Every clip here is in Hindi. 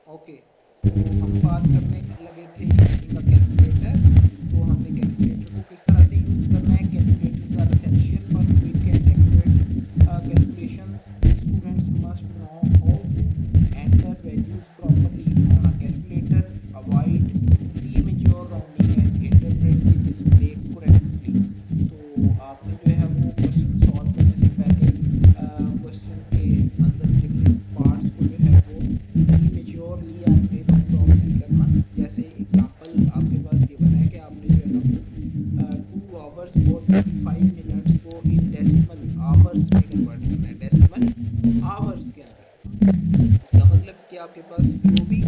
ओके, तो हम बात करने लगे थे यूजिंग अ कैलकुलेटर। तो हमने कैलकुलेटर को किस तरह से यूज़ करना है। Calculators are essential for quick and accurate calculations. Students must know how to enter values properly on a calculator, avoid premature rounding and interpret the display correctly. तो आपने जो है वो क्वेश्चन सॉल्व करने से पहले क्वेश्चन के अंदर लिखे पार्ट्स को जो है वो प्रीमेच्योरली आपने राउंड ऑफ नहीं करना। जैसे एग्जांपल आपके पास गिवन है कि आपने जो है ना वो 2 आवर्स और 45 मिनट्स को इन डेसिमल आवर्स में कन्वर्ट करना है, डेसिमल आवर्स के अंदर। इसका मतलब कि आपके पास जो भी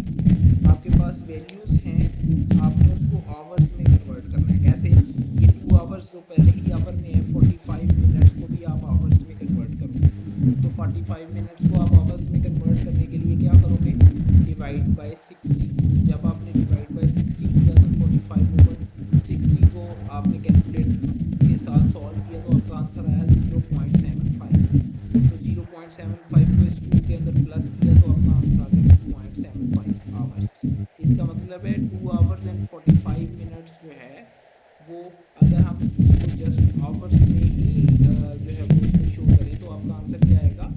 आपके पास वैल्यूज़ हैं आपने उसको आवर्स में कन्वर्ट करना है। कैसे? ये 2 आवर्स जो पहले ही आवर में है, 45 मिनट्स को भी आप आवर्स में कन्वर्ट करोगे। तो 45 मिनट्स को आप आवर्स में कन्वर्ट करने के लिए क्या करोगे? Divide by 60। तो जब आपने डिवाइड बाय 60 किया तो 45/60 को आपने कैलकुलेटर के साथ सॉल्व किया तो आपका आंसर आया 0.75। तो 0.75 को इस 2 के अंदर प्लस किया तो आपका आंसर आ गया 2.75 आवर्स। इसका मतलब है 2 आवर्स एंड 45 मिनट्स जो है वो, अगर हम उसको जस्ट आवर्स में ही जो है वो उसमें शो करें तो आपका आंसर क्या आएगा?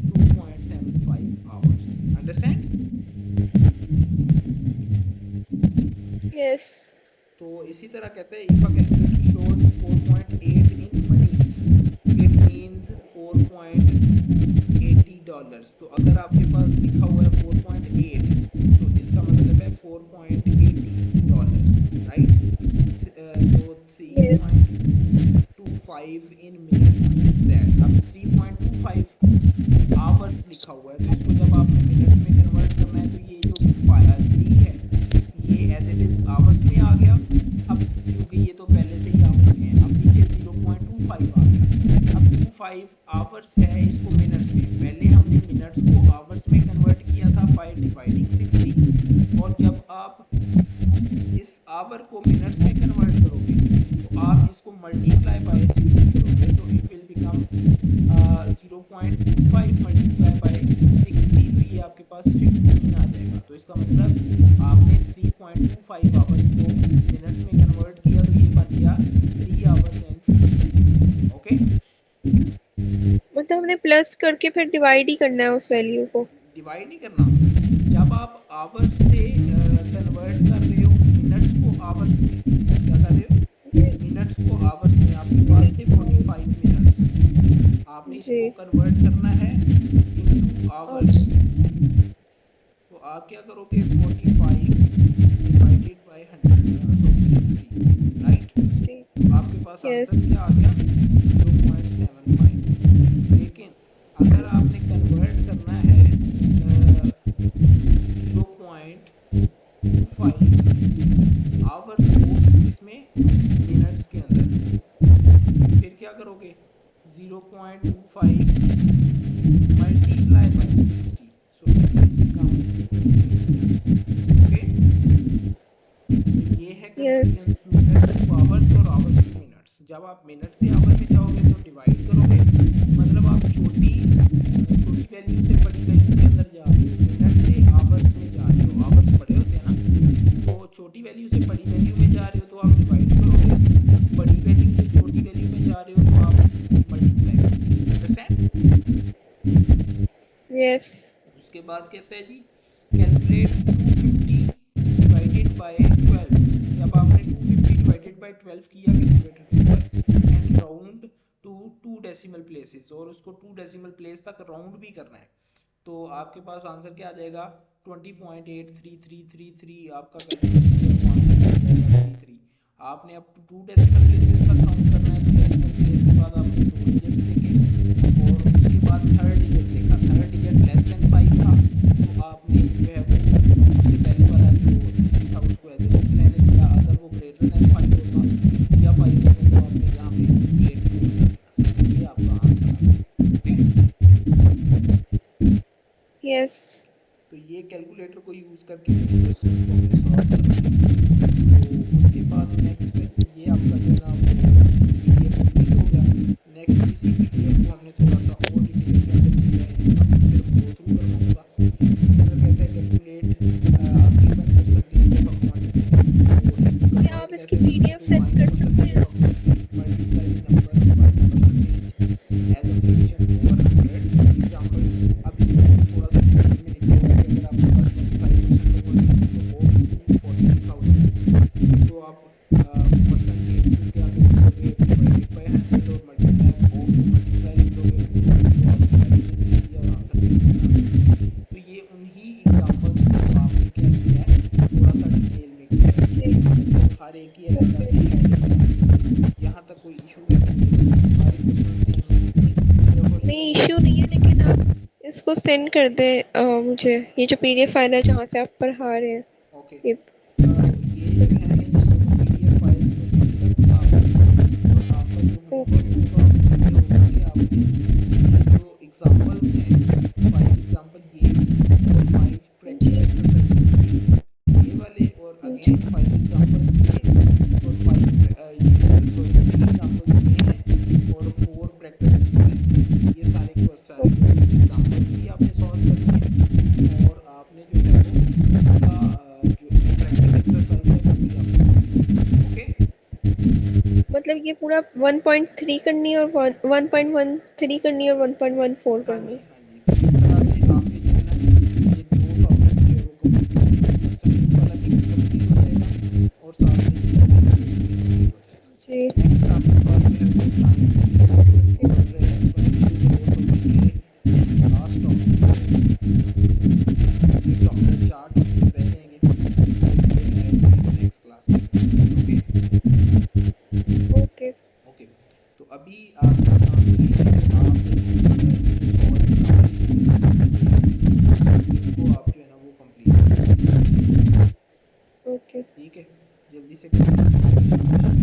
2.75 आवर्स। अंडरस्टैंड? यस। तो इसी तरह कहते हैं if a calculator shows 4.8 in money it means $4.80। तो अगर आपके पास लिखा हुआ है 4.8 तो इसका मतलब है $4.80, राइट? तो three yes. Point two five in minutes means that, अब 3.25 आवर्स लिखा हुआ है तो इसको जब आपने मिनट्स में कन्वर्ट करना है तो ये जो 3 है ये एज इट इज़ आवर्स में आ गया। अब क्योंकि ये तो पहले से ही आवर्स में है, अब नीचे 0.25 आ गया। अब 25 आवर्स है इसको मिनट्स में, पहले हमने मिनट्स को आवर्स में कन्वर्ट किया था बाय डिवाइडिंग 60। और जब आप इस आवर को मिनट्स में कन्वर्ट करोगे तो आप इसको मल्टीप्लाई बाय 60 करोगे तो it will becomes 0.25 multiply by 60। तो ये आपके पास 15 आ जाएगा। तो इसका मतलब आपने 3.25 आवर्स को मिनट्स में कन्वर्ट किया तो ये बन गया 3 आवर्स एंड 15 मिनट्स। ओके, मतलब हमने प्लस करके फिर डिवाइड ही करना है उस वैल्यू को। डिवाइड नहीं करना। जब आप आवर्स से कन्वर्ट कर रहे हो मिनट्स को आवर्स में, क्या कर रहे हो? मिनट्स को आवर्स में, आपके पास थे 45 मिनट्स, आपने जी। इसको कन्वर्ट करना है इनटू आवर्स। अच्छा। तो आप क्या करोगे? 45 डिवाइडेड बाय 60, राइट? तो आपके पास यस। आंसर क्या आ गया? 0.75। लेकिन अगर आपने कन्वर्ट करना है 0.25 आवर्स को किसमें? मिनट्स के अंदर। फिर क्या करोगे? 0.25 multiply by 60, so it will become 15 minutes. Okay, तो ये है yes. Convergence minutes two hours और आवर्स टू मिनट्स। जब आप मिनट से आवर में जाओगे तो डिवाइड करोगे, मतलब आप छोटी छोटी वैल्यू से बड़ी वैल्यू के अंदर जा रहे हो, मिनट से आवर्स में जा रहे हो, आवर्स बड़े होते हैं ना, तो छोटी वैल्यू से बड़ी वैल्यू में जा रहे हो तो आप डिवाइड करोगे, बड़ी वैल्यू से छोटी वैल्यू में जा रहे हो तो आप मल्टीप्लाई करोगे। अंडरस्टैंड? यस। उसके बाद कहते हैं जी कैलकुलेट 250 डिवाइडेड बाय 12। जब आपने 250 डिवाइडेड बाय 12 किया कैलकुलेटर के ऊपर and round to 2 decimal places, और उसको 2 डेसिमल प्लेस तक राउंड भी करना है, तो आपके पास आंसर क्या आ जाएगा? 20.83333 आपका कैलकुलेटर जो है वो आंसर दे जाएगा 33। आपने अब 2 डेसिमल प्लेसेस तक काउंट करना है तो डेसिमल प्लेस के बाद आपने 2 डिजिट्स लिखे और उसके बाद थर्ड डिजिट लिखा। थर्ड डिजिट लेस देन 5 था तो आपने जो है वो उससे पहले वाला जो 3 था उसको एज इट इज रहने दिया। अगर वो ग्रेटर देन 5 होता या 5 होता तो आपने यहाँ पे 8 पुट कर देना। तो ये आपका आंसर आ गया। Okay, yes. तो ये कैलकुलेटर को यूज़ करके इन क्वेश्चंस को हमने सॉल्व करना है। तो उसके बाद नेक्स्ट ये आपका जो है ना वो पीडीएफ कंप्लीट हो गया। नेक्स्ट इसी पीडीएफ को हमने थोड़ा सा और डिटेल के अंदर जो है इसका मैं सिर्फ गो थ्रू करवाऊंगा। इसके अंदर कहते हैं कैलकुलेट इश्यू नहीं है, लेकिन आप इसको सेंड कर दें मुझे, ये जो पीडीएफ फाइल है जहाँ से आप पढ़ा रहे हैं ओके। ये। तो ये जो है इन दोनों पीडीएफ फाइल्स में सेंड कर दूंगा आपको। और आपका जो ओके। होमवर्क होगा वो ये होगा कि आपने ये जो एग्जांपल्स हैं, 5 एग्जांपल गेम्स और 5 प्रैक्टिस जी। एक्सरसाइजेस थे ये वाले, और जी। अगेन 5 एग्जांपल्स ये, और 3 एग्जांपल्स ये हैं, और 4 प्रैक्टिस एक्सरसाइजेस। ये सारे ओके। एग्जांपल्स भी आपने सॉल्व करनी है, और आपने जो है वो उसका जो प्रैक्टिस एक्सरसाइज है वो भी आपने करनी है। ओके। मतलब ये पूरा 1.3 करनी है और 1.13 करनी है और 1.14 हाँ करनी जी, है। हाँ जी, तो इस तरह से आपके जो है ना ये 2 टॉपिक्स जो है वो कंप्लीट हो जाएंगे। परसेंटेज वाला भी कंप्लीट हो जाएगा, और साथ में ये कैलकुलेटर भी कंप्लीट हो जाएगा। जी। नेक्स्ट आपके पास जो है वो साइंस जी। और एक्सपोनेंशियल ग्रोथ होगी, ये लास्ट टॉपिक्स रहेंगे। फिर 4 टॉपिक्स रह जाएंगे, जिसको जो है वो फिर नेक्स्ट क्लास में करेंगे। ओके। ओके। ओके। तो अभी आपका काम ये है कि आप ये जो 100 एग्जांपल्स हैं गेम्स की, इनको आप जो है ना वो कंप्लीट करें। ओके। ठीक है, जल्दी से कंप्लीट कीजिएगा। शाबाश।